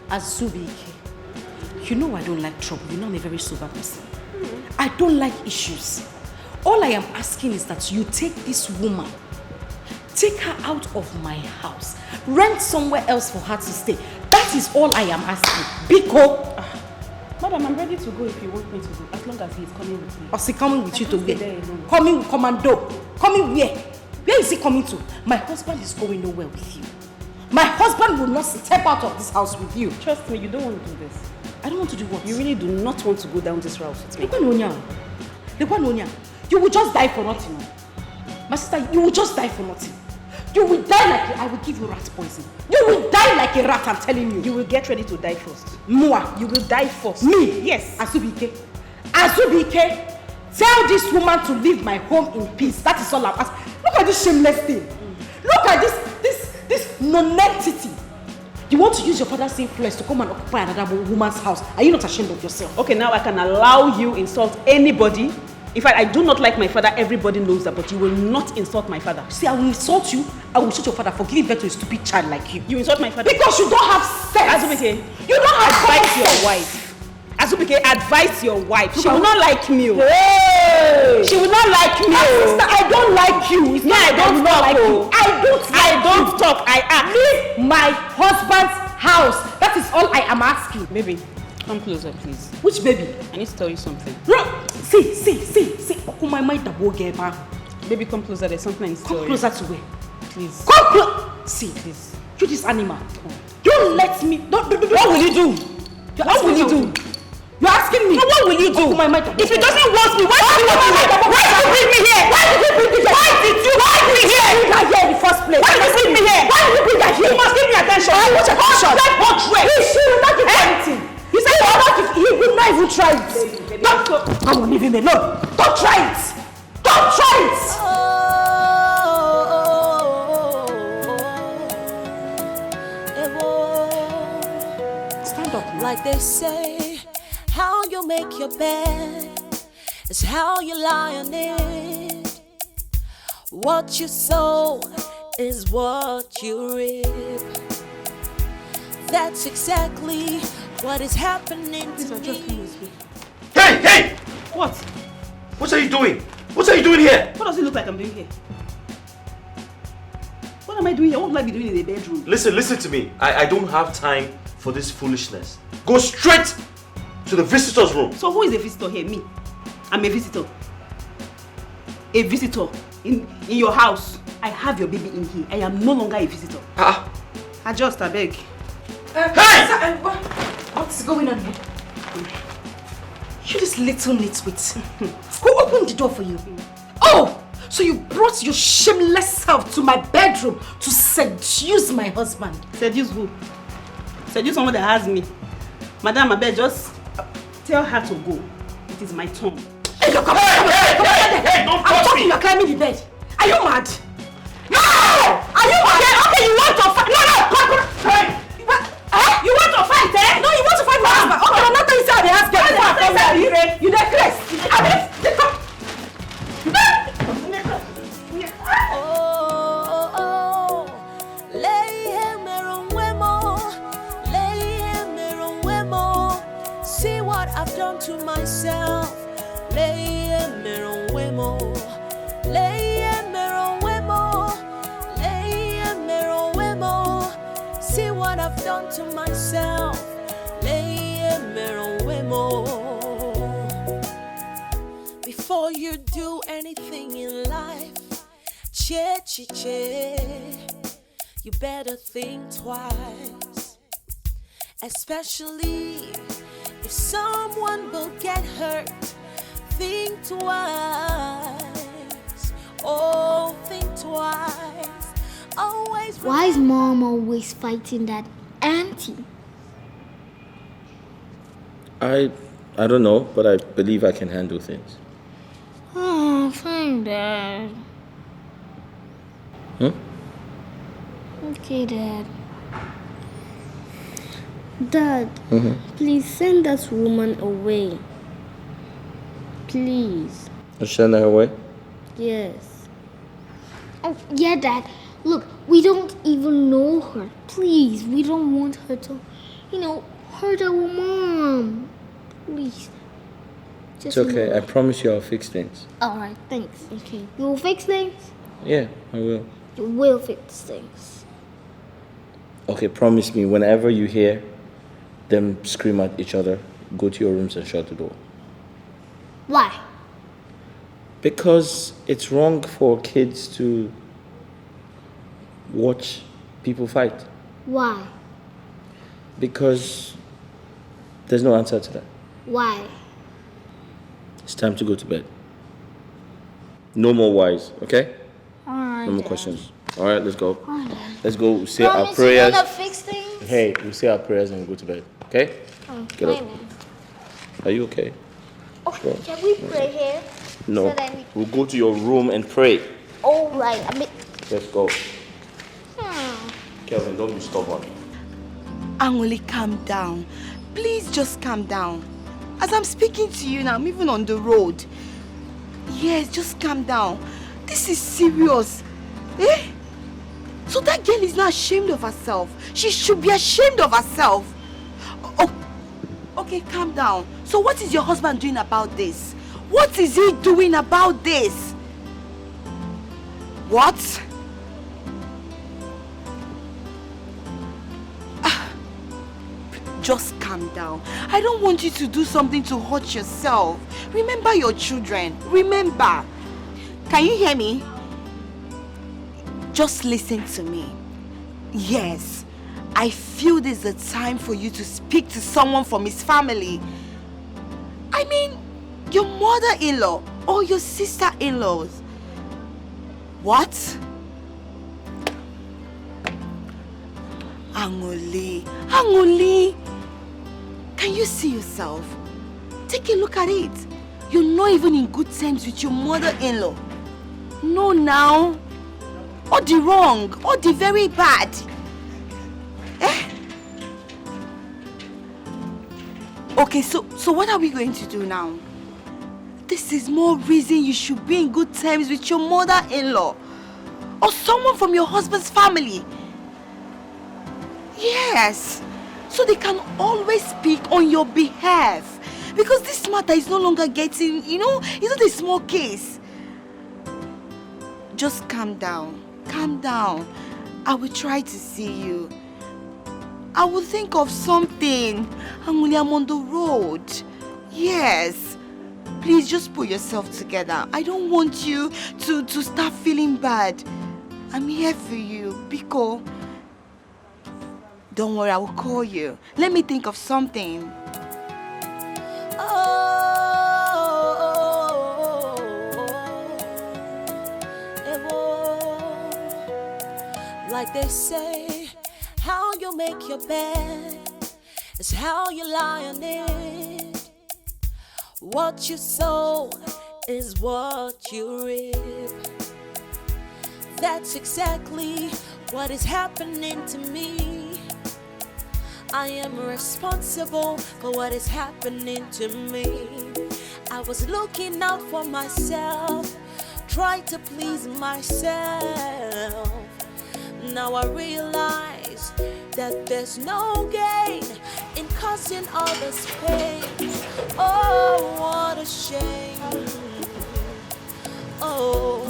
Azubike, you know I don't like trouble. You know I'm a very sober person. I don't like issues. All I am asking is that you take this woman, take her out of my house, rent somewhere else for her to stay. That is all I am asking. Biko. Madam, I'm ready to go if you want me to go, as long as he is coming with me. Or is he coming with you to where? Coming with commando. Coming where? Where is he coming to? My husband is going nowhere with you. My husband will not step out of this house with you. Trust me, you don't want to do this. I don't want to do what? You really do not want to go down this route with me. You will just die for nothing. My sister, you will just die for nothing. You will die like I will give you rat poison. You will die like a rat, I'm telling you. You will get ready to die first. Moi. You will die first. Me? Yes. Azubike. Azubike, tell this woman to leave my home in peace. That is all I'm asking. Look at this shameless thing. Look at this non-entity. You want to use your father's influence to come and occupy another woman's house. Are you not ashamed of yourself? Okay, now I can allow you insult anybody. In fact, I do not like my father. Everybody knows that, but you will not insult my father. See, I will insult you. I will insult your father for giving birth to a stupid child like you. You insult my father? Because you don't have sense. Azubike, you don't have advise your wife. Azubike, advise your wife. She will not like me. Hey! She will not like me. Sister, I don't like you. It's I don't talk. Like you. I don't talk. I act. Leave my husband's house. That is all I am asking. Baby, come closer, please. Which baby? I need to tell you something. See. Oh, my mind, baby, come closer. There's something I need to tell you. Come closer to where? Please. Come closer. See, please. You this animal. Don't let me. Don't. What will you do? What will you do? You're asking me. No, what will you do? Oh, my mind. If it doesn't want me, why did you want me here? Why did you bring me here? Why did you bring me here? Why did you bring me here? You got here in the first place. Why did you bring me here? Why did you bring her here? You must give me attention. I want attention. She will not give anything. You said he will not even try it. I will leave him alone. Don't try it. Don't try it. Stand up. Like they say, how you make your bed is how you lie on it. What you sow is what you reap. That's exactly what is happening to me. Hey! What? What are you doing? What are you doing here? What does it look like I'm doing here? What am I doing here? What will I be doing in the bedroom? Listen to me. I don't have time for this foolishness. Go straight to the visitor's room. So who is a visitor here? Me. I'm a visitor. A visitor in your house. I have your baby in here. I am no longer a visitor. Adjust, I beg. Hey! What's going on here? You this little nitwit. Who opened the door for you? Oh! So you brought your shameless self to my bedroom to seduce my husband. Seduce who? Seduce someone that has me. Madam, I beg, just tell her to go. It is my turn. Hey, look, come on, don't I'm talking, me. you're climbing the bed. Are you mad? No! Are you mad? Okay, you want to fight? No, come. Hey! You want to fight, eh? No, you want to fight my husband. Okay, I'm not going to say the husband. You necklace. See what I've done to myself. See what I've done to myself. Before you do anything in life, you better think twice. Especially if someone will get hurt, think twice. Oh, think twice. Always. Why is mom always fighting that auntie? I don't know, but I believe I can handle things. Oh, fine, Dad. Okay, Dad. Dad, please send that woman away. Please. Send her away? Yes. Oh, yeah, Dad. Look, we don't even know her. Please, we don't want her to hurt our mom. Please. It's okay. I promise you I'll fix things. Alright, thanks. Okay. You will fix things? Yeah, I will. You will fix things. Okay, promise me, whenever you hear them scream at each other, go to your rooms and shut the door. Why? Because it's wrong for kids to watch people fight. Why? Because there's no answer to that. Why? It's time to go to bed. No more whys, okay? Alright. No more questions. Alright, let's go. Alright. Let's go say our Promise prayers. you're gonna fix things? Hey, we'll say our prayers and go to bed, okay? Get up. Are you okay? Okay, shall we pray here? No. So that We'll go to your room and pray. Alright, Let's go. Kelvin, don't be stubborn. Angoli, calm down. Please just calm down. As I'm speaking to you now, I'm even on the road. Yes, just calm down. This is serious. Eh? So that girl is not ashamed of herself. She should be ashamed of herself. Oh, okay, calm down. So what is your husband doing about this? What is he doing about this? What? Just calm down. I don't want you to do something to hurt yourself. Remember your children. Remember. Can you hear me? Just listen to me. Yes, I feel this is a time for you to speak to someone from his family. I mean, your mother-in-law or your sister-in-laws. What? Angoli, can you see yourself? Take a look at it. You're not even in good terms with your mother-in-law. No, now. Or the wrong, or the very bad. Eh? Okay, so what are we going to do now? This is more reason you should be in good terms with your mother-in-law. Or someone from your husband's family. Yes. So they can always speak on your behalf. Because this matter is no longer getting, it's not a small case. Just calm down. Calm down. I will try to see you. I will think of something. I'm on the road. Yes. Please just put yourself together. I don't want you to start feeling bad. I'm here for you, Biko. Don't worry, I will call you. Let me think of something. Like they say, how you make your bed is how you lie on it. What you sow is what you reap. That's exactly what is happening to me. I am responsible for what is happening to me. I was looking out for myself, trying to please myself. Now I realize that there's no gain in causing others pain. Oh, what a shame. Oh,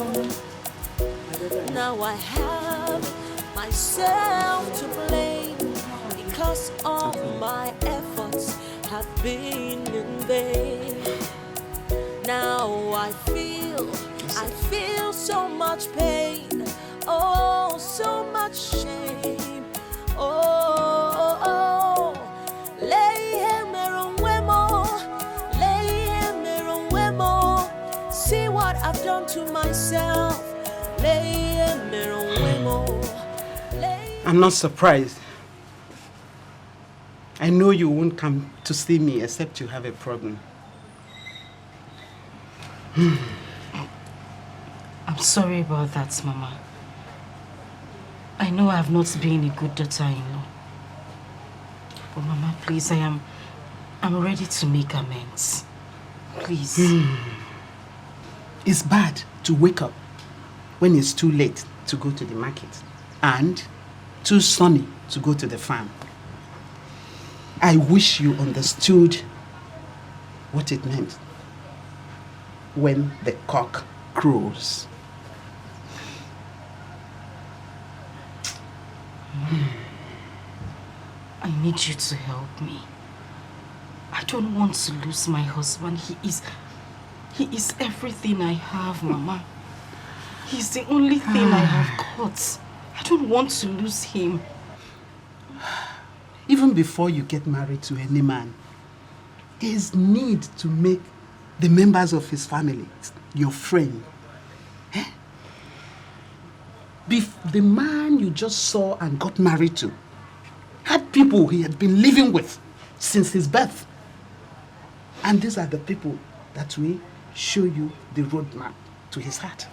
now I have myself to blame because all my efforts have been in vain. Now I feel so much pain. Oh, so much shame. Oh, see what I've done to myself. I'm not surprised. I know you won't come to see me except you have a problem. I'm sorry about that, Mama. I know I have not been a good daughter-in-law. But Mama, please, I'm ready to make amends. Please. It's bad to wake up when it's too late to go to the market and too sunny to go to the farm. I wish you understood what it meant when the cock crows. I need you to help me. I don't want to lose my husband. He is everything I have, Mama. He's the only thing I have got. I don't want to lose him. Even before you get married to any man, there is need to make the members of his family your friend. The man you just saw and got married to had people he had been living with since his birth. And these are the people that will show you the roadmap to his heart.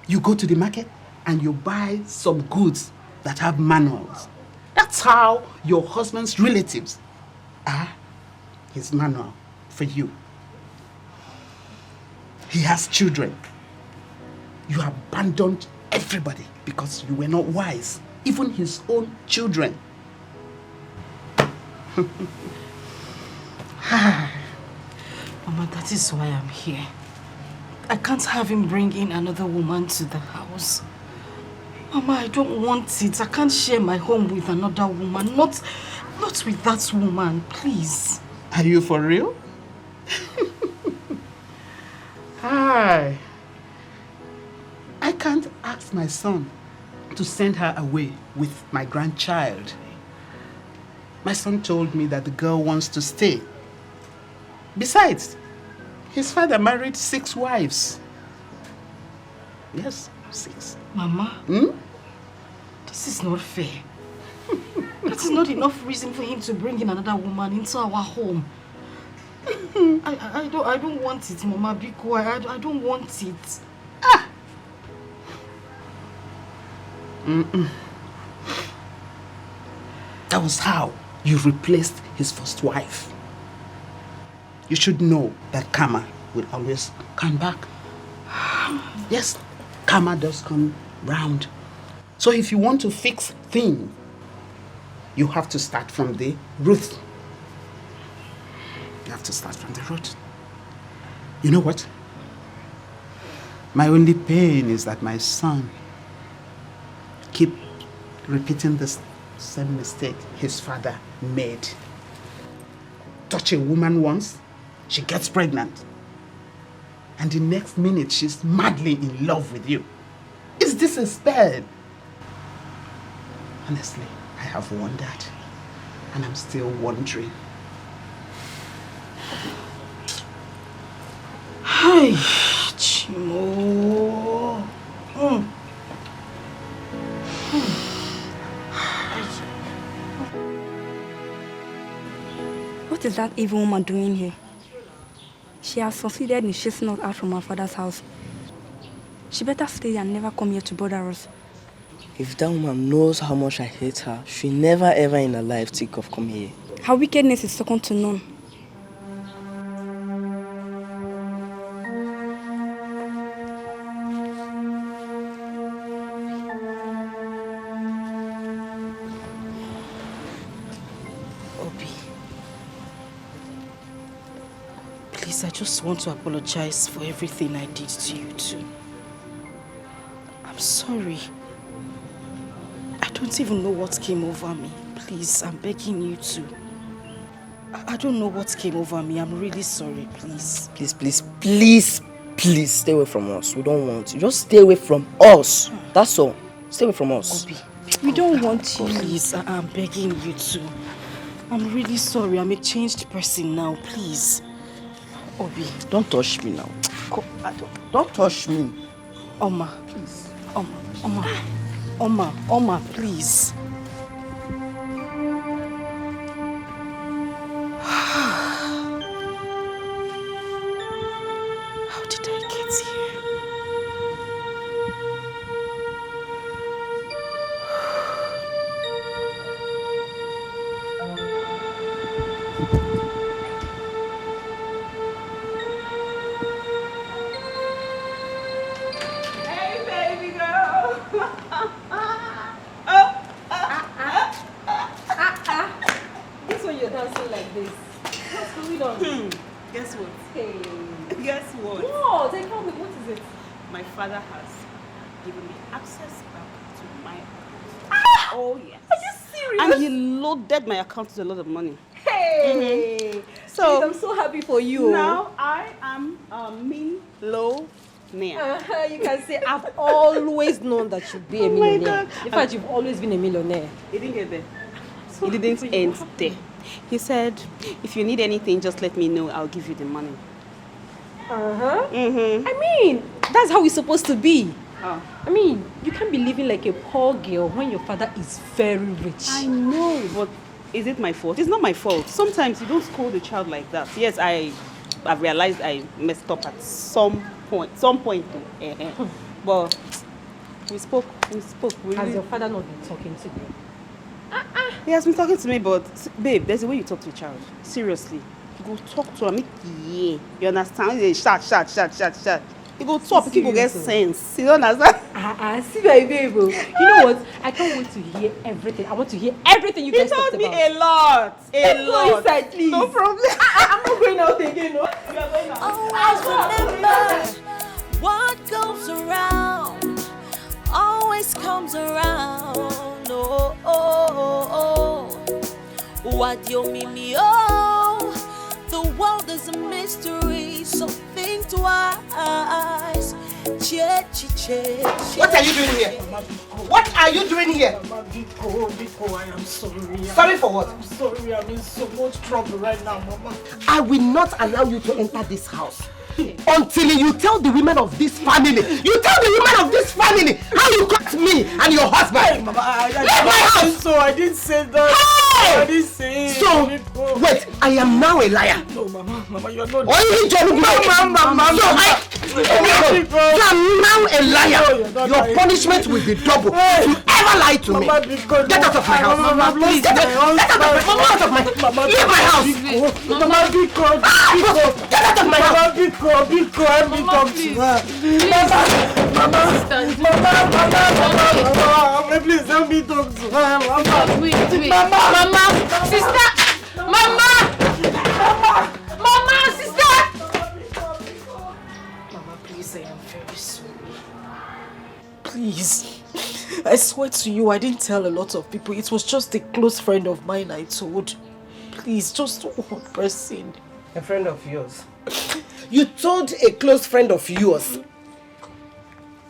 You go to the market and you buy some goods that have manuals. That's how your husband's relatives are his manual for you. He has children. You abandoned everybody because you were not wise. Even his own children. Mama, that is why I'm here. I can't have him bring in another woman to the house. Mama, I don't want it. I can't share my home with another woman. Not with that woman, please. Are you for real? Hi. I can't ask my son to send her away with my grandchild. My son told me that the girl wants to stay. Besides, his father married 6 wives. Yes, 6. Mama, this is not fair. That is not enough reason for him to bring in another woman into our home. I don't want it, Mama. Be quiet. I don't want it. That was how you replaced his first wife. You should know that karma will always come back. Yes, karma does come round. So if you want to fix things, you have to start from the root. You have to start from the root. You know what? My only pain is that my son keep repeating the same mistake his father made. Touch a woman once, she gets pregnant. And the next minute, she's madly in love with you. Is this a spell? Honestly, I have wondered. And I'm still wondering. Hi, Chimo. What is that evil woman doing here? She has succeeded in chasing us out from our father's house. She better stay and never come here to bother us. If that woman knows how much I hate her, she'll never ever in her life think of coming here. Her wickedness is second to none. I just want to apologize for everything I did to you too. I'm sorry. I don't even know what came over me. Please, I'm begging you to. I don't know what came over me. I'm really sorry, please. Please stay away from us. We don't want you. Just stay away from us. That's all. Stay away from us. Obi, we don't want you. Please, I'm begging you to. I'm really sorry. I'm a changed person now, please. Obi, don't touch me now. Don't touch me. Oma, please. Oma, please. How did I get here? Oh, yes. Are you serious? And he loaded my account with a lot of money. Hey! So, I'm so happy for you. now I am a millionaire. You can say, I've always known that you'd be a millionaire. God. In fact, you've always been a millionaire. He didn't get there. He didn't end there. He said, if you need anything, just let me know. I'll give you the money. I mean, that's how it's supposed to be. Oh. I mean, you can't be living like a poor girl when your father is very rich. I know, but is it my fault? It's not my fault. Sometimes you don't scold a child like that. Yes, I've realized I messed up at some point. But we spoke. Has your father not been talking to you? He has been talking to me, but babe, there's a way you talk to a child. Seriously. You go talk to him. Yeah. You understand? They shout. You go talk, people get sense. You don't understand? See my babe. You know what? I can't wait to hear everything. I want to hear everything you guys talked about. He told me a lot. Let's go inside, please. No problem. I'm not going out again, no? You are going out. Always remember what goes around always comes around. Oh, oh, oh, oh. What you mean me? Oh, the world is a mystery, so think twice. What are you doing here? What are you doing here? Mama, Biko, I am sorry. Sorry for what? I'm sorry, I'm in so much trouble right now, Mama. I will not allow you to enter this house until you tell the women of this family. You tell the women of this family how you got me and your husband. Hey, Mama, I leave my house. So I didn't say that. Hey! I didn't say it. So, wait, I am now a liar. No, Mama, you are not. Mama. So I'm now a liar. Your punishment will be double. If you ever lie to me, get out of my house. Mama, please. Get out of my house. Leave my house. Mama, Biko. Get out of my house. Biko, let me talk to her. Mama, please let me talk to her. Mama, Wait. Mama, Sister! Mama, sister! Mama, please, I am very sorry. Please. I swear to you, I didn't tell a lot of people. It was just a close friend of mine I told. Please, just one person. A friend of yours? You told a close friend of yours.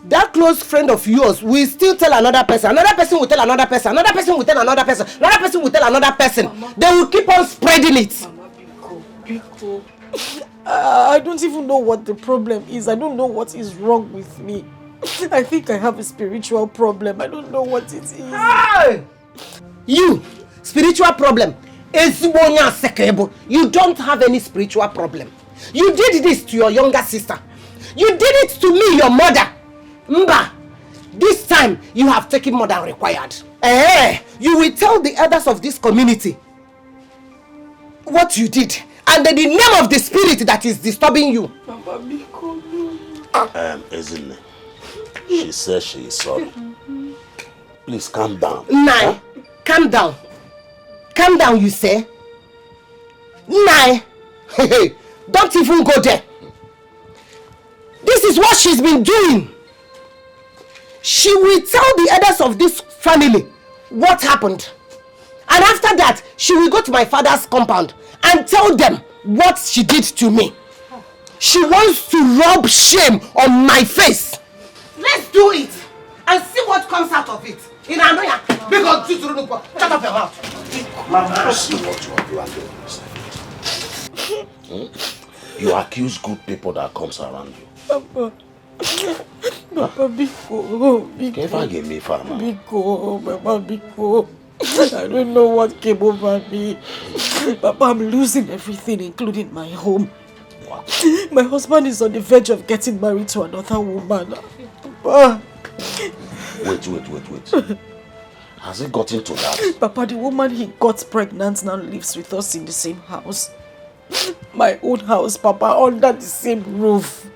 That close friend of yours will still tell another person. Another person will tell another person. Another person will tell another person. Another person will tell another person. Mama. They will keep on spreading it. Mama, Biko. I don't even know what the problem is. I don't know what is wrong with me. I think I have a spiritual problem. I don't know what it is. Hey! You, spiritual problem. You don't have any spiritual problem. You did this to your younger sister. You did it to me, your mother. Mba, this time you have taken more than required. You will tell the others of this community what you did and the name of the spirit that is disturbing you. Isn't it? She says she is sorry. Please calm down. Nai, calm down. Calm down, you say? Nai, don't even go there. This is what she's been doing. She will tell the others of this family what happened. And after that, she will go to my father's compound and tell them what she did to me. She wants to rub shame on my face. Let's do it and see what comes out of it. In Anoya, because shut up your mouth. Mama, see what you are doing. You accuse good people that comes around you. Papa, Biko. Mama, Biko. I don't know what came over me. Papa, I'm losing everything, including my home. What? My husband is on the verge of getting married to another woman. Papa. Wait. Has it gotten to that? Papa, the woman he got pregnant now lives with us in the same house. My own house, Papa, under the same roof.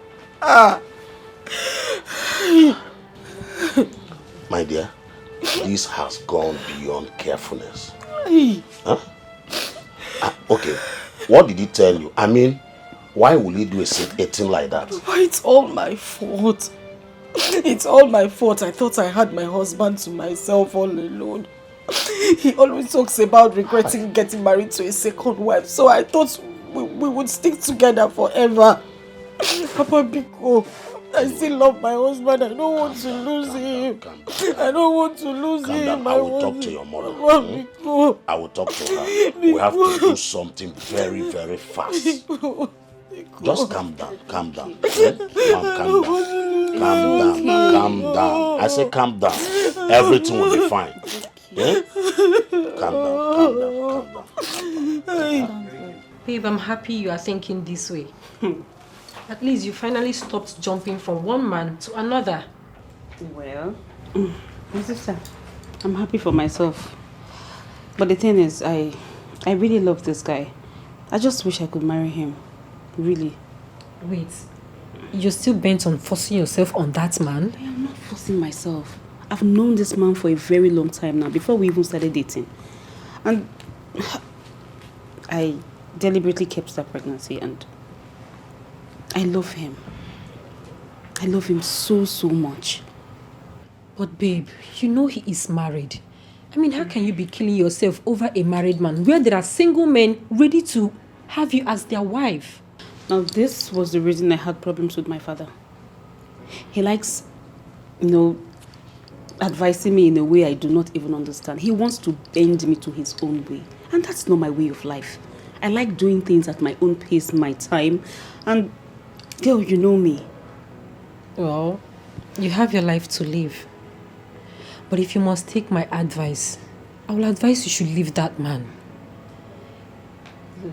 My dear, this has gone beyond carefulness. Huh? Okay, what did he tell you? I mean, why will he do a thing like that? Why, it's all my fault. It's all my fault. I thought I had my husband to myself all alone. He always talks about regretting getting married to a second wife, so I thought we would stick together forever. Papa Biko, I still love my husband. I don't want to lose him. I don't want to lose him. I will talk to your mother. I will talk to her. We have to do something very, very fast. Just calm down. Calm down. Calm down. I say calm down. Everything will be fine. Calm down. Babe, I'm happy you are thinking this way. At least you finally stopped jumping from one man to another. Well, my sister, I'm happy for myself. But the thing is, I really love this guy. I just wish I could marry him. Really. Wait, you're still bent on forcing yourself on that man? I am not forcing myself. I've known this man for a very long time now, before we even started dating. And I deliberately kept that pregnancy, and I love him. I love him so, so much. But babe, you know he is married. I mean, how can you be killing yourself over a married man where there are single men ready to have you as their wife? Now, this was the reason I had problems with my father. He likes, advising me in a way I do not even understand. He wants to bend me to his own way. And that's not my way of life. I like doing things at my own pace, my time. And, girl, you know me. Well, you have your life to live. But if you must take my advice, I will advise you should leave that man.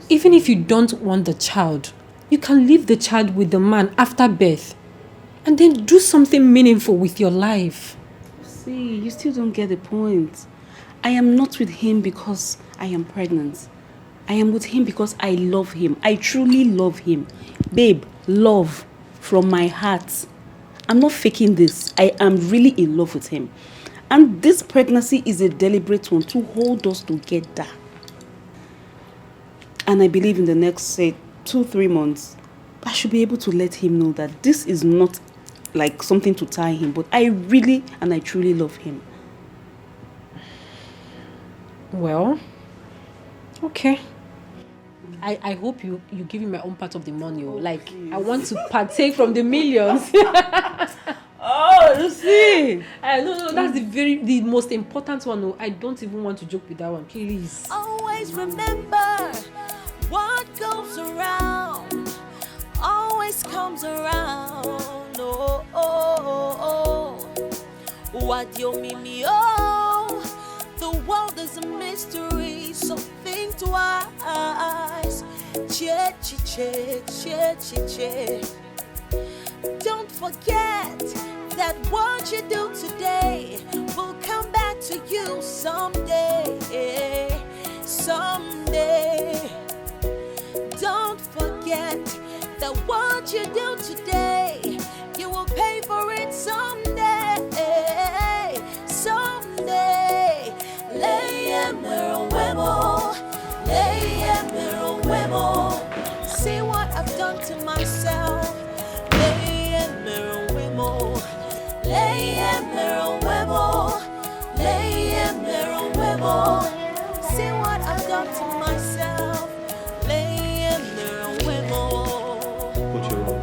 Even if you don't want the child, you can leave the child with the man after birth and then do something meaningful with your life. See, you still don't get the point. I am not with him because I am pregnant. I am with him because I love him. I truly love him. Babe, love from my heart. I'm not faking this. I am really in love with him. And this pregnancy is a deliberate one to hold us together. And I believe in the next, say, 2-3 months, I should be able to let him know that this is not like something to tie him, but I really and I truly love him. Well, okay. I hope you give me my own part of the money. Like, I want to partake from the millions. Oh, you see? No, that's the most important one. No, I don't even want to joke with that one. Please. Always remember, what goes around always comes around. Oh, oh, oh, oh. What you mean, oh, the world is a mystery, so think twice. Che, che, che, che, che, che. Don't forget that what you do today will come back to you someday. Someday. Don't forget that what you do today, you will pay for it someday. Someday. See what I've done to myself. See what I've done to myself. Go to your room.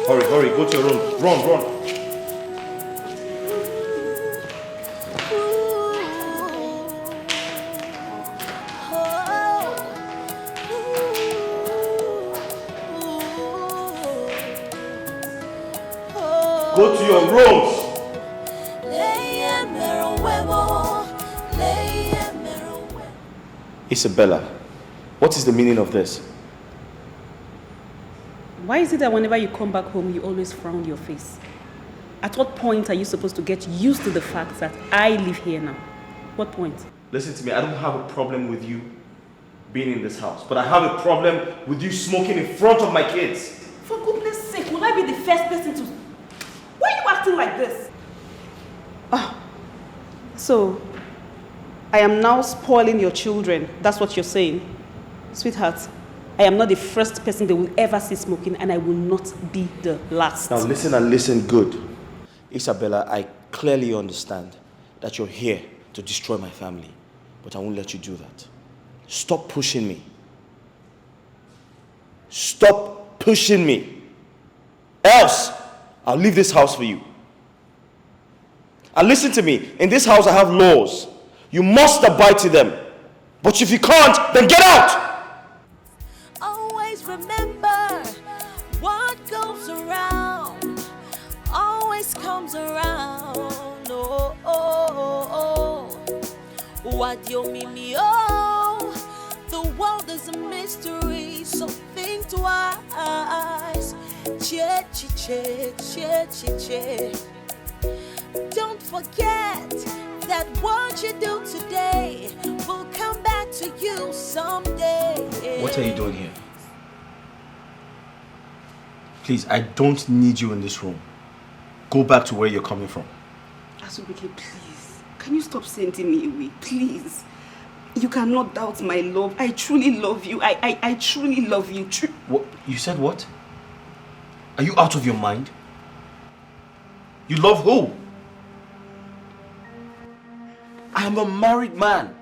Hurry, go to your room. Run. Go to your rooms. Isabella, what is the meaning of this? Why is it that whenever you come back home, you always frown your face? At what point are you supposed to get used to the fact that I live here now? What point? Listen to me, I don't have a problem with you being in this house, but I have a problem with you smoking in front of my kids. For goodness sake, will I be the first person to... Why are you acting like this? So, I am now spoiling your children. That's what you're saying. Sweetheart, I am not the first person they will ever see smoking, and I will not be the last. Now listen and listen good. Isabella, I clearly understand that you're here to destroy my family, but I won't let you do that. Stop pushing me. Stop pushing me. Else, I'll leave this house for you. And listen to me, in this house I have laws. You must abide to them. But if you can't, then get out! Always remember what goes around always comes around. Oh, oh, oh, oh. What you mean me? Oh, the world is a mystery, so think twice. Che, che, che, che, che, che. Don't forget that what you do today will come back to you someday. What are you doing here? Please, I don't need you in this room. Go back to where you're coming from. Asubike, please. Can you stop sending me away? Please. You cannot doubt my love. I truly love you. I truly love you. What? You said what? Are you out of your mind? You love who? I am a married man.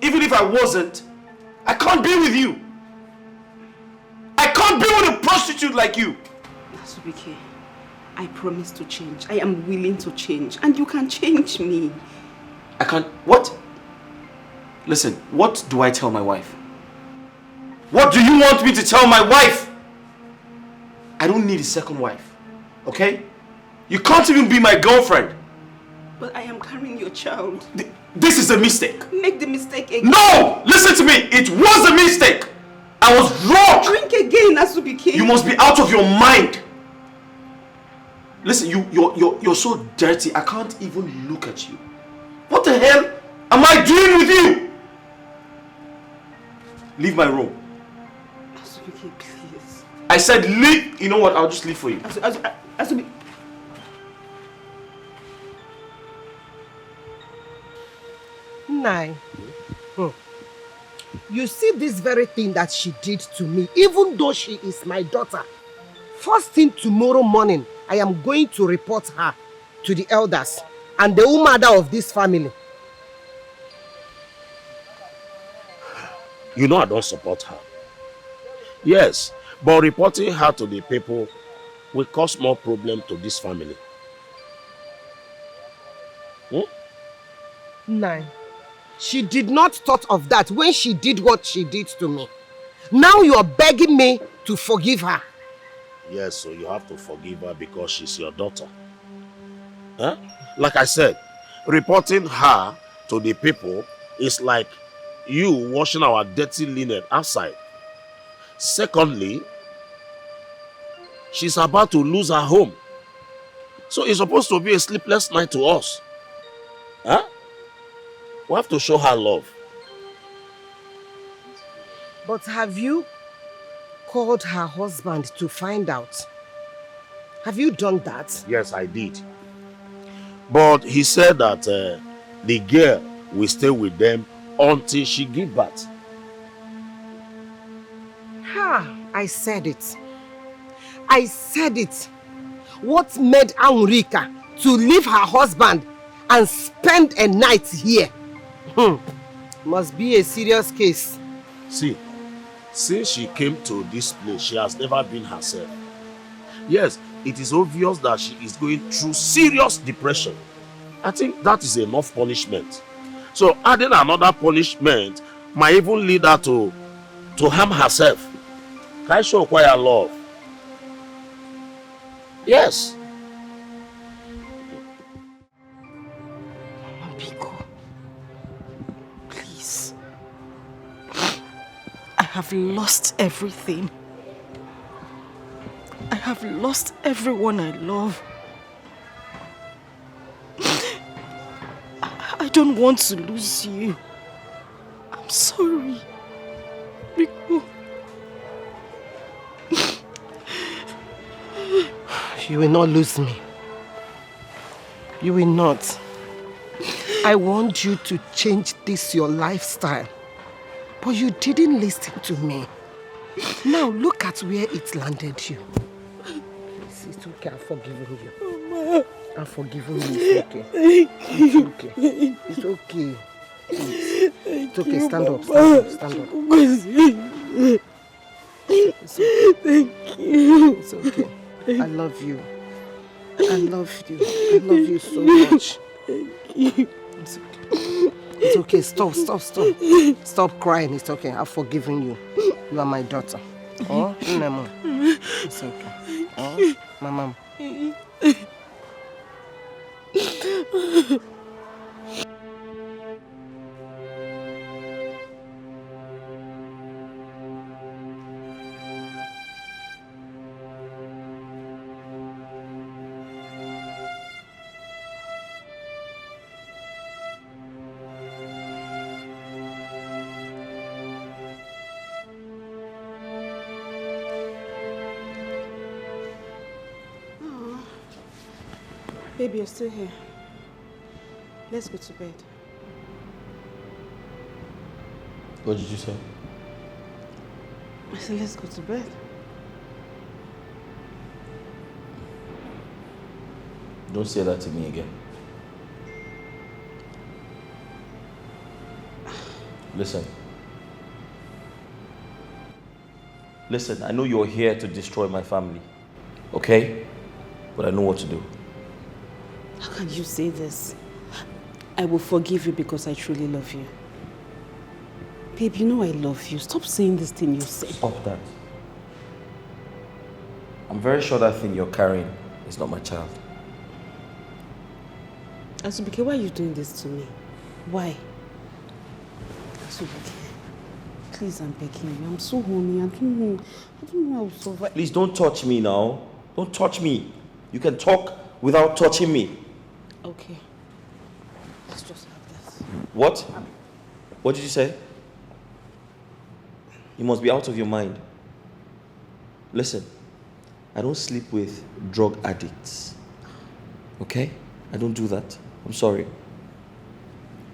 Even if I wasn't, I can't be with you. I can't be with a prostitute like you. Asubike, I promise to change. I am willing to change. And you can change me. I can't... What? Listen, what do I tell my wife? What do you want me to tell my wife? I don't need a second wife. Okay? You can't even be my girlfriend. But I am carrying your child. This is a mistake. Make the mistake again. No! Listen to me. It was a mistake. I was wrong. Drink again, Asubike. You must be out of your mind. Listen, you're so dirty. I can't even look at you. What the hell am I doing with you? Leave my room. Asubike, please. I said leave. You know what? I'll just leave for you. Asubike. Nai. You see this very thing that she did to me, even though she is my daughter. First thing tomorrow morning, I am going to report her to the elders and the umada of this family. You know I don't support her. Yes, but reporting her to the people will cause more problem to this family. Nai. She did not thought of that when she did what she did to me. Now you are begging me to forgive her. Yes, so you have to forgive her because she's your daughter. Huh? Like I said, reporting her to the people is like you washing our dirty linen outside. Secondly, she's about to lose her home. So it's supposed to be a sleepless night to us. Huh? We have to show her love. But have you called her husband to find out? Have you done that? Yes, I did. But he said that the girl will stay with them until she gives birth. I said it. I said it. What made Anurika to leave her husband and spend a night here? Must be a serious case. See, since she came to this place, she has never been herself. Yes, it is obvious that she is going through serious depression. I think that is enough punishment. So adding another punishment might even lead her to harm herself. Can I show quiet love? Yes. I have lost everything. I have lost everyone I love. I don't want to lose you. I'm sorry, Biko. You will not lose me. You will not. I want you to change this your lifestyle. But you didn't listen to me. Now look at where it landed you. It's okay, I've forgiven you. Mama. I've forgiven you, it's okay. It's okay. It's okay. It's okay, stand up, stand up. It's okay. Thank you. It's okay. I love you. I love you. I love you so much. Thank you. It's okay. It's okay. Stop. Stop crying. It's okay. I've forgiven you. You are my daughter. Oh, Nemo. It's okay. Oh, my mom. Baby, you're still here. Let's go to bed. What did you say? I said, let's go to bed. Don't say that to me again. Listen. Listen, I know you're here to destroy my family. Okay? But I know what to do. How can you say this? I will forgive you because I truly love you. Babe, you know I love you. Stop saying this thing you say. Stop that. I'm very sure that thing you're carrying is not my child. Asubike, why are you doing this to me? Why? Asubike, please, I'm begging you. I'm so horny. I don't know how to survive. Please don't touch me now. Don't touch me. You can talk without touching me. Okay. Let's just have this. What? What did you say? You must be out of your mind. Listen, I don't sleep with drug addicts. Okay? I don't do that. I'm sorry.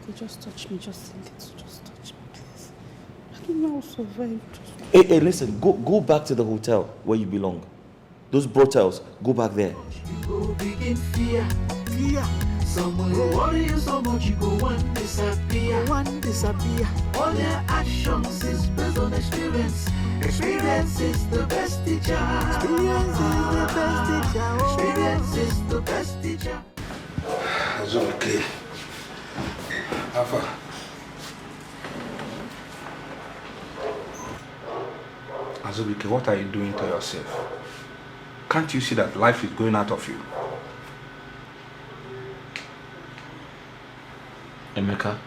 Okay, just touch me. Just touch me, please. I don't know how to survive. Hey, listen. Go back to the hotel where you belong. Those brotels, go back there. You go begin fear. Someone will worry you so much you go one disappear. All their actions is based on experience. Experience is the best teacher. Experience is the best teacher. It's okay. Alpha. Azubike, what are you doing to yourself? Can't you see that life is going out of you? Emeka,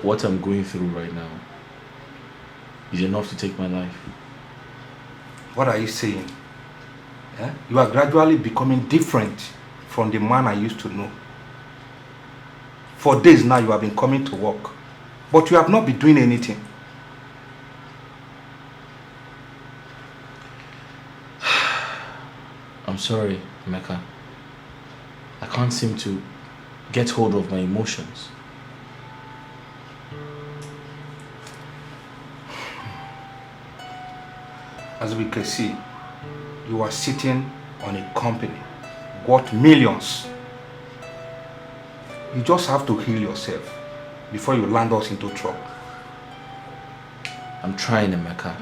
what I'm going through right now is enough to take my life. What are you saying? Yeah? You are gradually becoming different from the man I used to know. For days now you have been coming to work, but you have not been doing anything. I'm sorry, Emeka. I can't seem to get hold of my emotions. As we can see, you are sitting on a company worth millions. You just have to heal yourself before you land us into trouble. I'm trying, Emeka.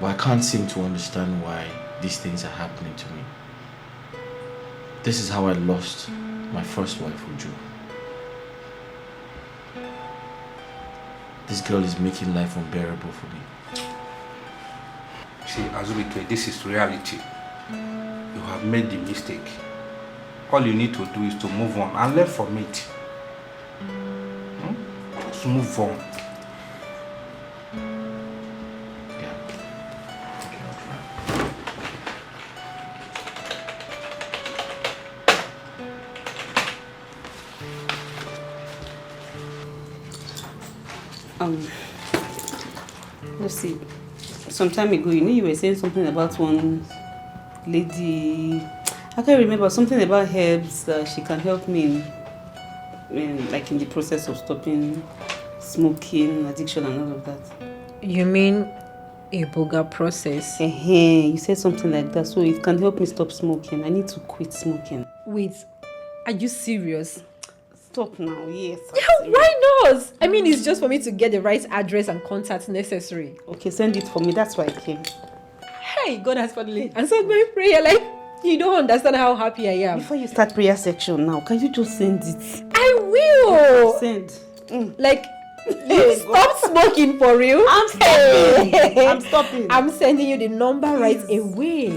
But I can't seem to understand why these things are happening to me. This is how I lost my first wife, Uju. This girl is making life unbearable for me. See, Azubike, this is reality. You have made the mistake. All you need to do is to move on and learn from it. Just move on. Let's see. Some time ago, you were saying something about one lady. I can't remember, something about herbs that she can help me in the process of stopping smoking, addiction and all of that. You mean a boga process? You said something like that, so it can help me stop smoking. I need to quit smoking. Wait, are you serious? Stop now, yes. Yeah, why not? I mean, it's just for me to get the right address and contacts necessary. Okay, send it for me. That's why I came. Hey, God has finally answered my prayer. Like, you don't understand how happy I am. Before you start prayer section now, can you just send it? I will. Send. Like, you stop smoking for real? I'm stopping. I'm stopping. I'm sending you the number right away.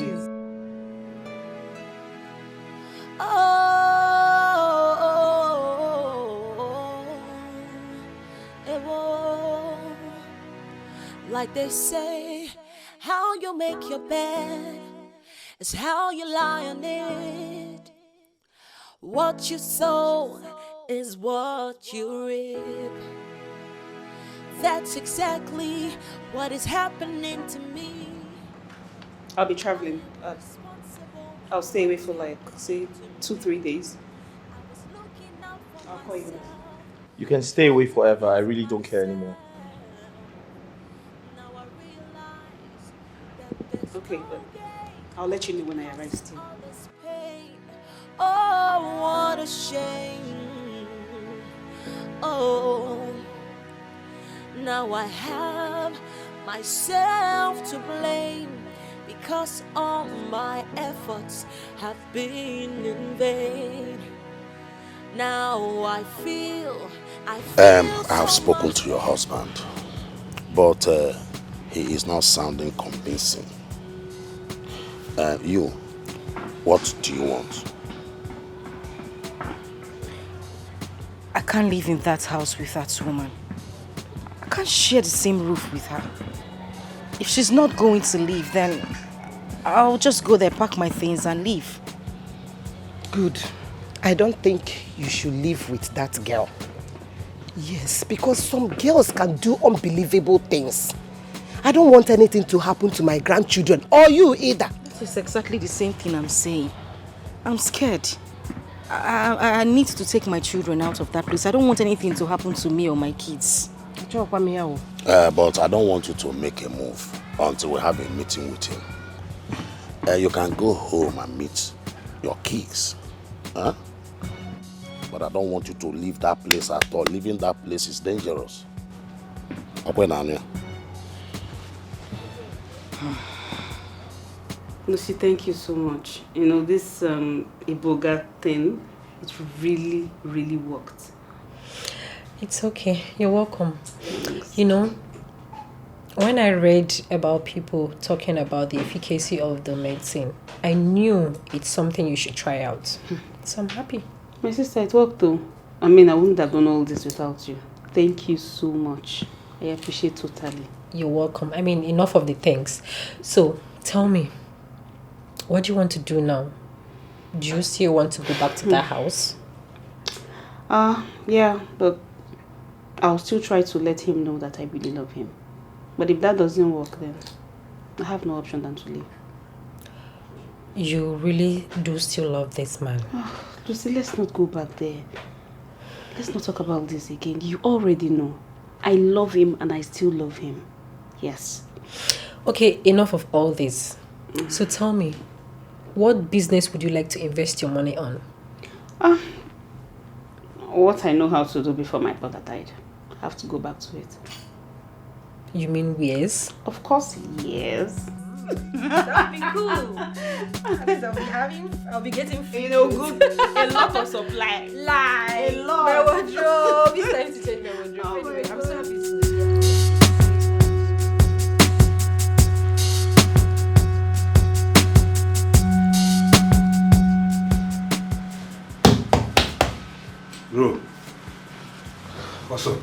Like they say, how you make your bed is how you lie on it. What you sow is what you reap. That's exactly what is happening to me. I'll be traveling. I'll stay away for like, say, 2-3 days. I'll call you. You can stay away forever. I really don't care anymore. Okay, but I'll let you know when I arrive still. Oh, what a shame. Oh, now I have myself to blame because all my efforts have been in vain. Now I feel I have spoken to your husband, but he is not sounding convincing. You, what do you want? I can't live in that house with that woman. I can't share the same roof with her. If she's not going to leave, then I'll just go there, pack my things and leave. Good. I don't think you should live with that girl. Yes, because some girls can do unbelievable things. I don't want anything to happen to my grandchildren or you either. It's exactly the same thing I'm saying. I'm scared. I need to take my children out of that place. I don't want anything to happen to me or my kids. But I don't want you to make a move until we have a meeting with him. You can go home and meet your kids. Huh? But I don't want you to leave that place at all. Leaving that place is dangerous. Lucy, thank you so much. You know, this Iboga thing, it really, really worked. It's okay. You're welcome. You know, when I read about people talking about the efficacy of the medicine, I knew it's something you should try out. So I'm happy. My sister, it worked though. I mean, I wouldn't have done all this without you. Thank you so much. I appreciate totally. You're welcome. I mean, enough of the thanks. So, tell me, what do you want to do now? Do you still want to go back to that house? Yeah, but I'll still try to let him know that I really love him. But if that doesn't work, then I have no option than to leave. You really do still love this man? Lucy, let's not go back there. Let's not talk about this again. You already know. I love him and I still love him. Yes. Okay, enough of all this. So tell me, what business would you like to invest your money on? What I know how to do before my brother died. I have to go back to it. You mean yes? Of course, yes. That'd be cool. At least I'll be getting food. You know, good. A lot of supply. Like, a lot. My wardrobe. It's time to change my wardrobe. Anyway, I'm so happy to. Bro, what's up?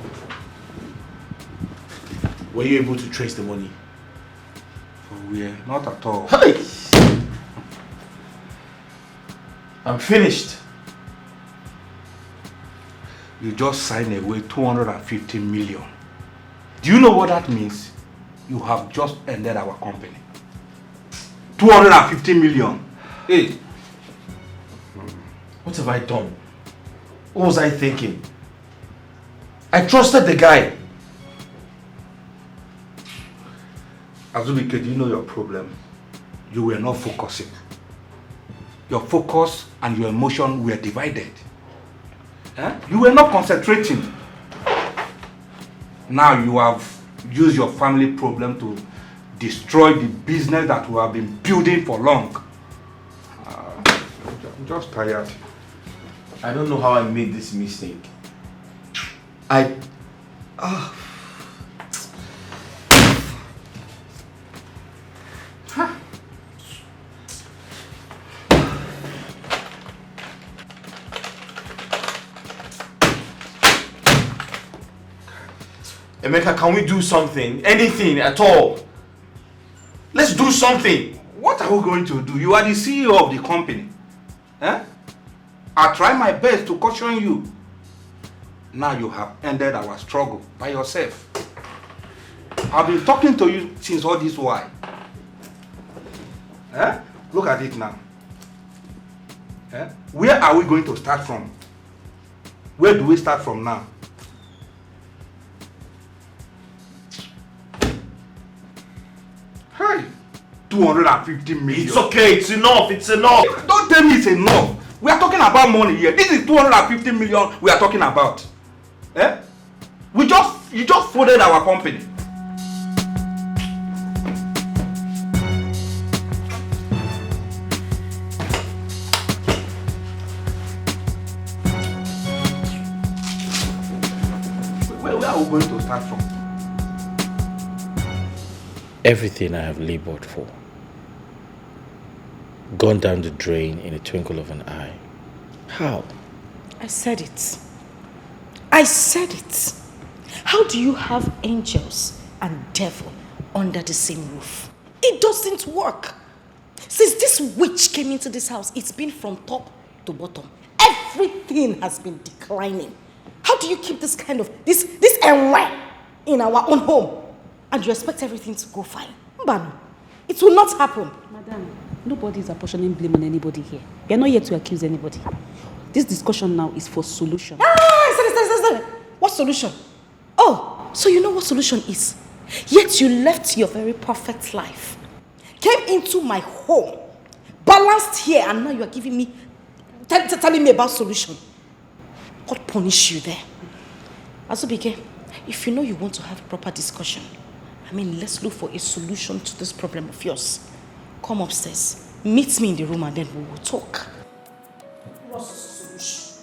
Were you able to trace the money? For where? Not at all. Hey! I'm finished. You just signed away 250 million. Do you know what that means? You have just ended our company. 250 million. Hey! What have I done? What was I thinking? I trusted the guy. Azubike, do you know your problem? You were not focusing. Your focus and your emotion were divided. You were not concentrating. Now you have used your family problem to destroy the business that we have been building for long. I'm just tired. I don't know how I made this mistake. Emeka, can we do something? Anything at all? Let's do something. What are we going to do? You are the CEO of the company. I try my best to caution you. Now you have ended our struggle by yourself. I've been talking to you since all this while. Look at it now. Where are we going to start from? Where do we start from now? Hey, 250 million. It's okay, it's enough, it's enough. Don't tell me it's enough. We are talking about money here. This is 250 million we are talking about. You just folded our company. Where are we going to start from? Everything I have labored for, gone down the drain in a twinkle of an eye. How? I said it. I said it. How do you have angels and devil under the same roof? It doesn't work. Since this witch came into this house, it's been from top to bottom. Everything has been declining. How do you keep this kind of, this in our own home? And you expect everything to go fine? Mbano, it will not happen. Madam, nobody is apportioning blame on anybody here. We are not here to accuse anybody. This discussion now is for solution. What solution? Oh, so you know what solution is? Yet you left your very perfect life, came into my home, balanced here, and now you are giving me, telling me about solution. God punish you there. Azubike, if you know you want to have a proper discussion, let's look for a solution to this problem of yours. Come upstairs, meet me in the room, and then we will talk. What's the solution?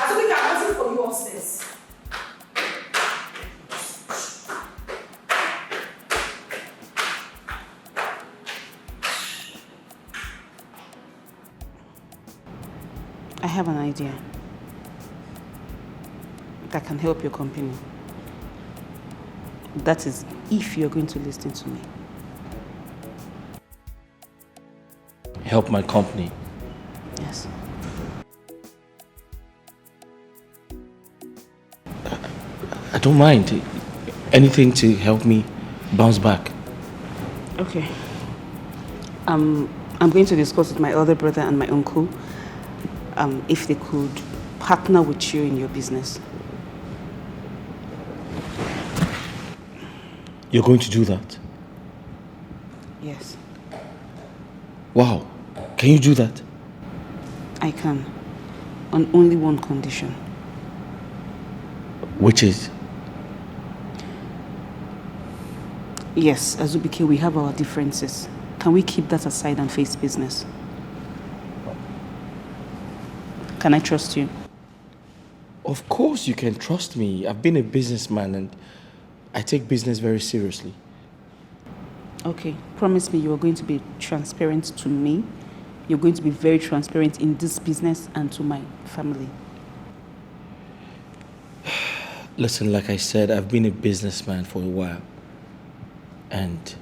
I'm waiting for you upstairs. I have an idea that can help your company. That is, if you're going to listen to me. Help my company? Yes. I don't mind. Anything to help me bounce back. Okay. I'm going to discuss with my elder brother and my uncle if they could partner with you in your business. You're going to do that? Yes. Wow. Can you do that? I can. On only one condition. Which is? Yes, Azubike, we have our differences. Can we keep that aside and face business? Can I trust you? Of course you can trust me. I've been a businessman and I take business very seriously. Okay, promise me you are going to be transparent to me. You're going to be very transparent in this business and to my family. Listen, like I said, I've been a businessman for a while. And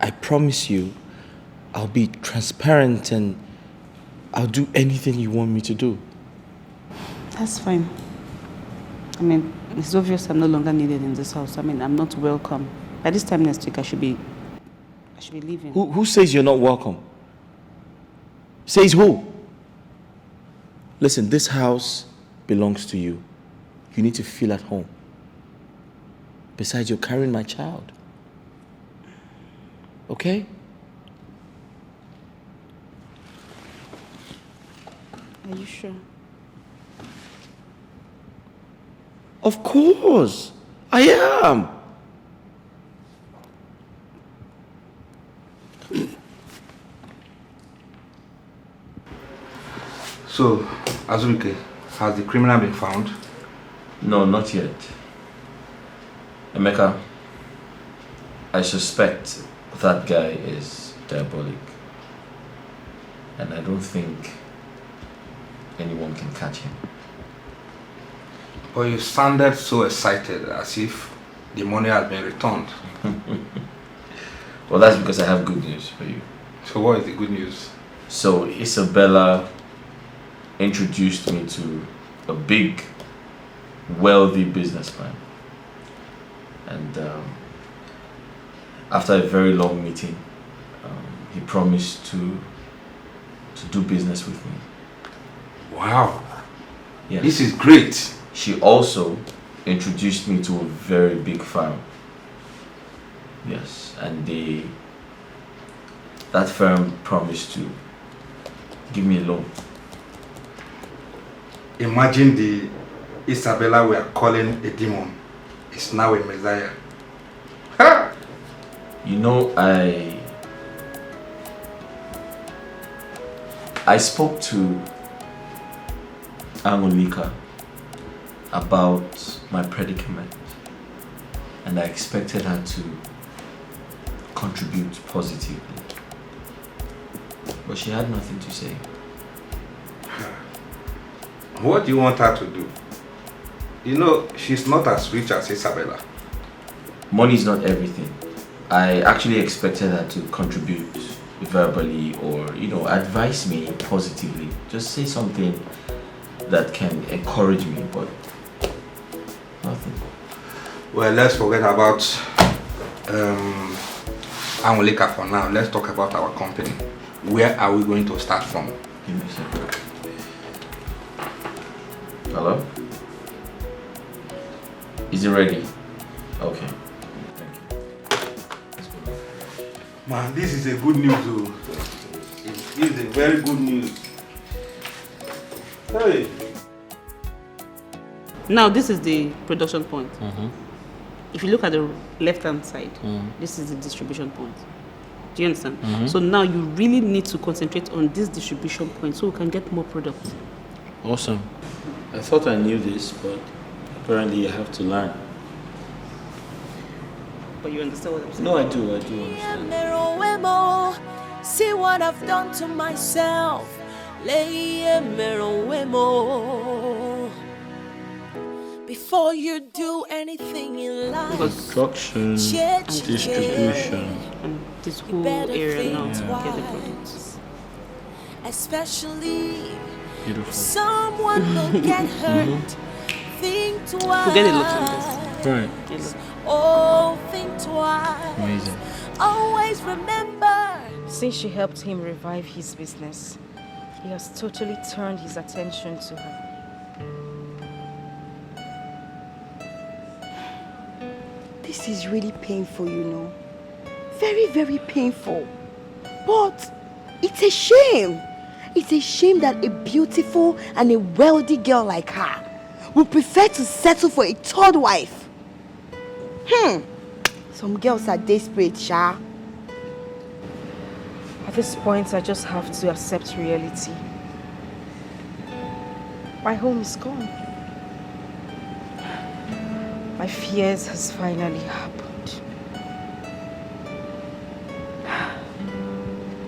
I promise you, I'll be transparent and I'll do anything you want me to do. That's fine. It's obvious I'm no longer needed in this house. I'm not welcome. By this time next week, I should be leaving. Who says you're not welcome? Says who? Listen, this house belongs to you. You need to feel at home. Besides, you're carrying my child. Okay? Are you sure? Of course, I am. So, Azuke, has the criminal been found? No, not yet. Emeka, I suspect that guy is diabolic. And I don't think anyone can catch him. But you sounded so excited, as if the money has been returned. Well, that's because I have good news for you. So what is the good news? So Isabella introduced me to a big, wealthy businessman. And after a very long meeting, he promised to do business with me. Wow. Yes. This is great. She also introduced me to a very big firm. Yes, and that firm promised to give me a loan. Imagine the Isabella we are calling a demon is now a messiah. Ha! You know, I spoke to Angolika about my predicament, and I expected her to contribute positively, but she had nothing to say. What do you want her to do? You know, she's not as rich as Isabella. Money is not everything. I actually expected her to contribute verbally or, you know, advise me positively. Just say something that can encourage me, but nothing. Well, let's forget about Angolika for now. Let's talk about our company. Where are we going to start from? Give me a second. Hello? Is it ready? Okay. Man, this is a good news though. This is a very good news. Hey. Now this is the production point. If you look at the left hand side, this is the distribution point. Do you understand? So now you really need to concentrate on this distribution point so we can get more products. Awesome. I thought I knew this, but apparently I have to learn. But you understand what I'm saying? No, I do understand. See what I've done to myself. Before you do anything in life, Construction, distribution, and this whole area now get the products. Especially beautiful. Someone will get hurt. Think twice. Forget a lot on this. Right. Oh, think twice. Amazing. Always remember. Since she helped him revive his business, he has totally turned his attention to her. This is really painful, you know. Very, very painful. But it's a shame. It's a shame that a beautiful and a wealthy girl like her would prefer to settle for a third wife. Some girls are desperate, Sha. At this point, I just have to accept reality. My home is gone. My fears has finally happened.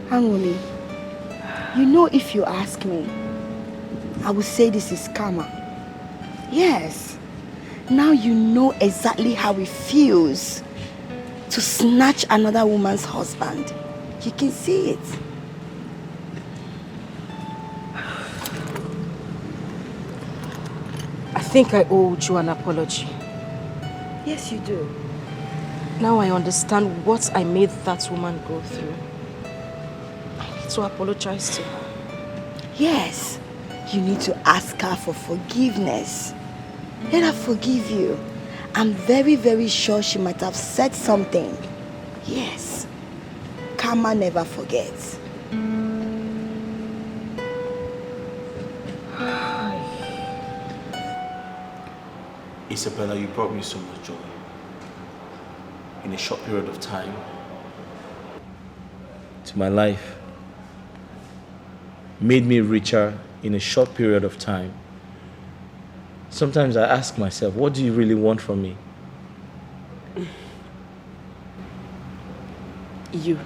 Angoli, you know, if you ask me, I would say this is karma. Yes. Now you know exactly how it feels to snatch another woman's husband. You can see it. I think I owed you an apology. Yes, you do. Now I understand what I made that woman go through. I need to apologize to her. Yes, You need to ask her for forgiveness. Let her forgive you. I'm very, very sure she might have said something. Yes. Karma never forgets. Isabella, you brought me so much joy in a short period of time to my life. Made me richer in a short period of time. Sometimes I ask myself, what do you really want from me? You.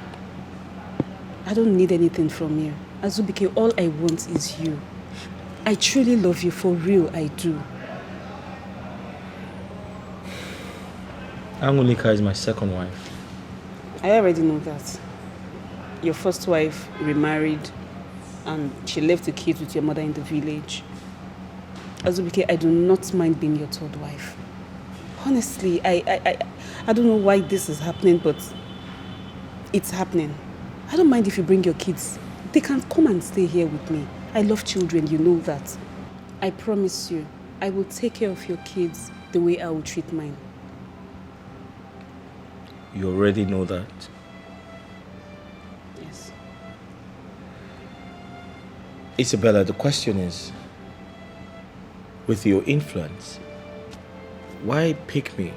I don't need anything from you. Azubike, all I want is you. I truly love you, for real, I do. Angolika is my second wife. I already know that. Your first wife remarried and she left the kids with your mother in the village. Azubike, I do not mind being your third wife. Honestly, I don't know why this is happening, but it's happening. I don't mind if you bring your kids. They can come and stay here with me. I love children, you know that. I promise you, I will take care of your kids the way I will treat mine. You already know that. Yes. Isabella, the question is, with your influence, why pick me?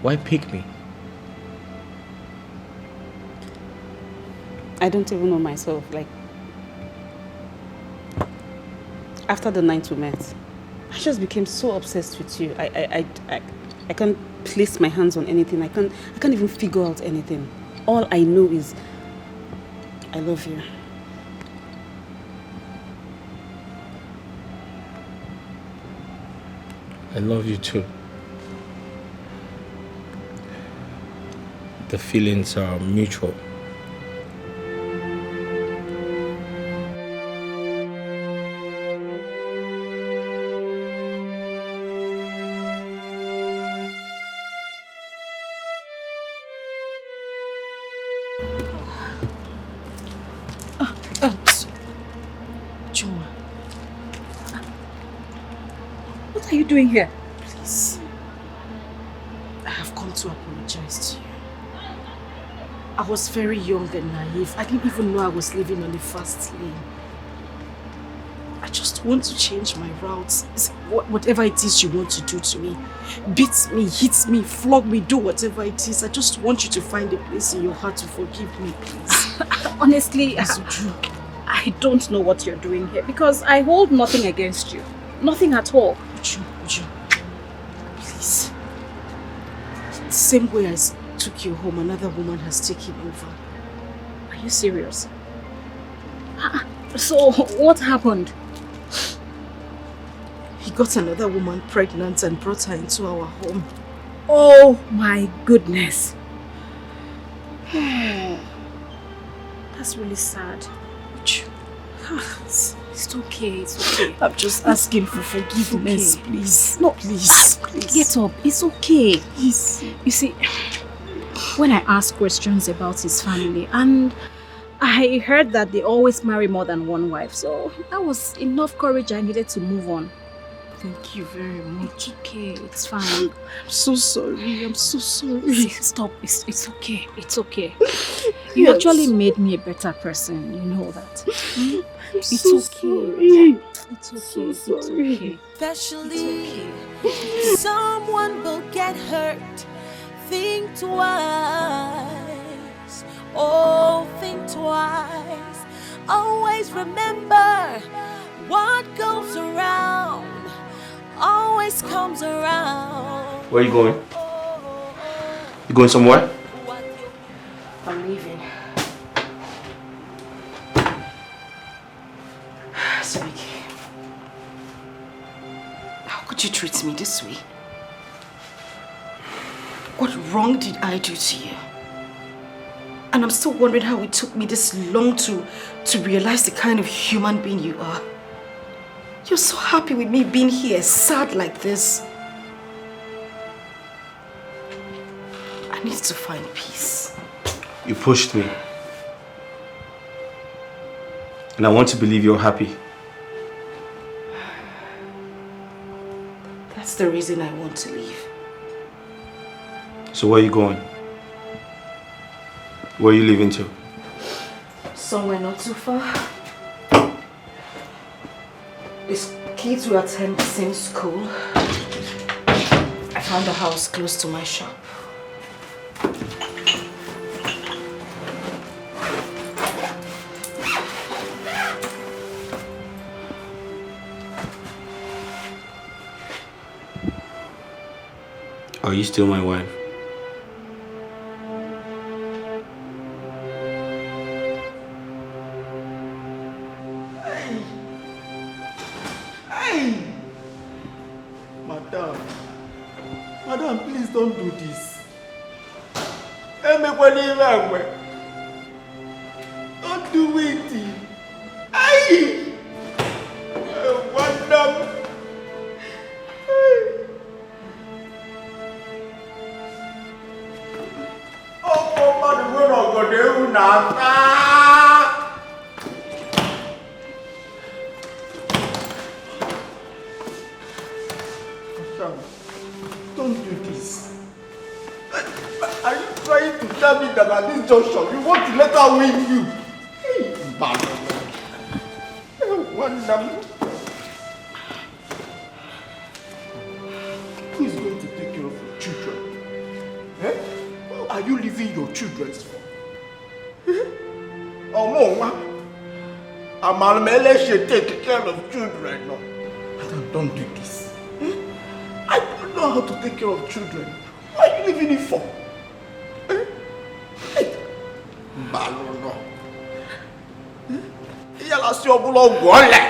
Why pick me? I don't even know myself. Like, after the night we met, I just became so obsessed with you. I can't place my hands on anything. I can't even figure out anything. All I know is I love you. I love you too. The feelings are mutual. Chuma. What are you doing here? Please. I have come to apologize to you. I was very young and naive. I didn't even know I was living on the fast lane. I just want to change my routes. Whatever it is you want to do to me. Beat me, hit me, flog me, do whatever it is. I just want you to find a place in your heart to forgive me, please. Honestly, I don't know what you're doing here because I hold nothing against you. Nothing at all. Uju, please. The same way I took you home, another woman has taken over. Are you serious? So, what happened? He got another woman pregnant and brought her into our home. Oh my goodness. That's really sad. It's okay, it's okay. I'm just asking for forgiveness, okay. Please. No, please. Get up, it's okay. Please. You see, when I asked questions about his family, and I heard that they always marry more than one wife, so that was enough courage I needed to move on. Thank you very much. It's okay, it's fine. I'm so sorry, I'm so sorry. Stop, it's okay, it's okay. You actually made me a better person, you know that. It's so okay. It's okay, so it's sorry. okay. Especially someone will get hurt. Think twice. Oh, think twice. Always remember what goes around always comes around. Where are you going? You going somewhere? I'm leaving. Sabiki, how could you treat me this way? What wrong did I do to you? And I'm still wondering how it took me this long to realize the kind of human being you are. You're so happy with me being here, sad like this. I need to find peace. You pushed me. And I want to believe you're happy. That's the reason I want to leave. So where are you going? Where are you leaving to? Somewhere not too far. These kids will attend the same school. I found a house close to my shop. Are you still my wife? Madam, please don't do this. Don't do it. Aye! Madam! Oh, man, we're not going to do nothing. Don't do this. Are you trying to tell me that at this junction you want to let her win you? Hey, man. Who is going to take care of your children? Eh? Who are you leaving your children for? Amalmele should take care of children. No. Madam, don't do this. I don't know how to take care of children. Why are you leaving it for? Balono. Yala si obulo gwole.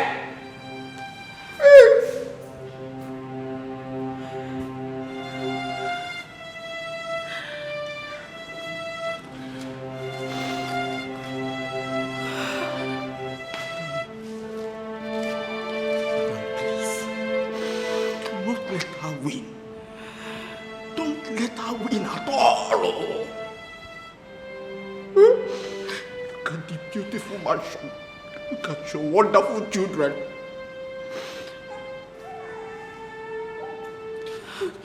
Look at your wonderful children.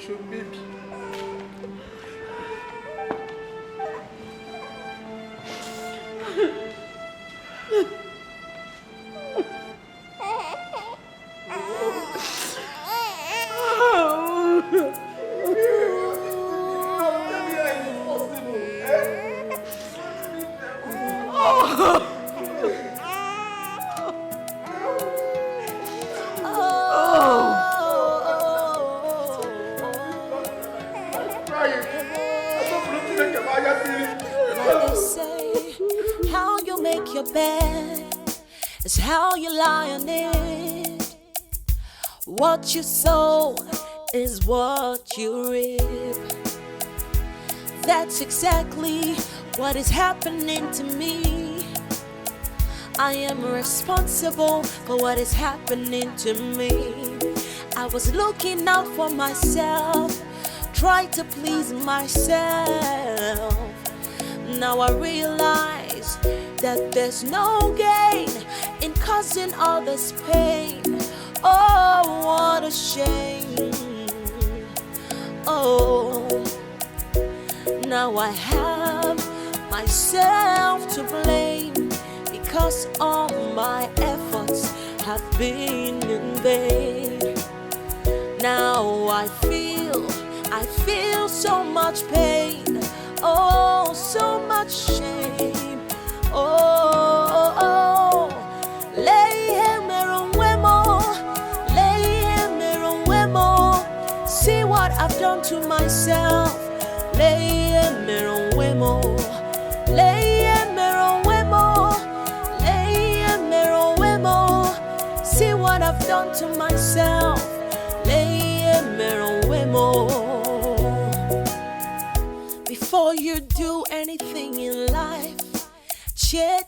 Your baby. What you sow is what you reap. That's exactly what is happening to me. I am responsible for what is happening to me. I was looking out for myself, trying to please myself. Now I realize that there's no gain in causing all this pain. Oh, what a shame. Oh, now I have myself to blame because all my efforts have been in vain. Now I feel so much pain. Oh, so much shame. Oh, see what I've done to myself. See what I've done to myself. Before you do anything in life, che.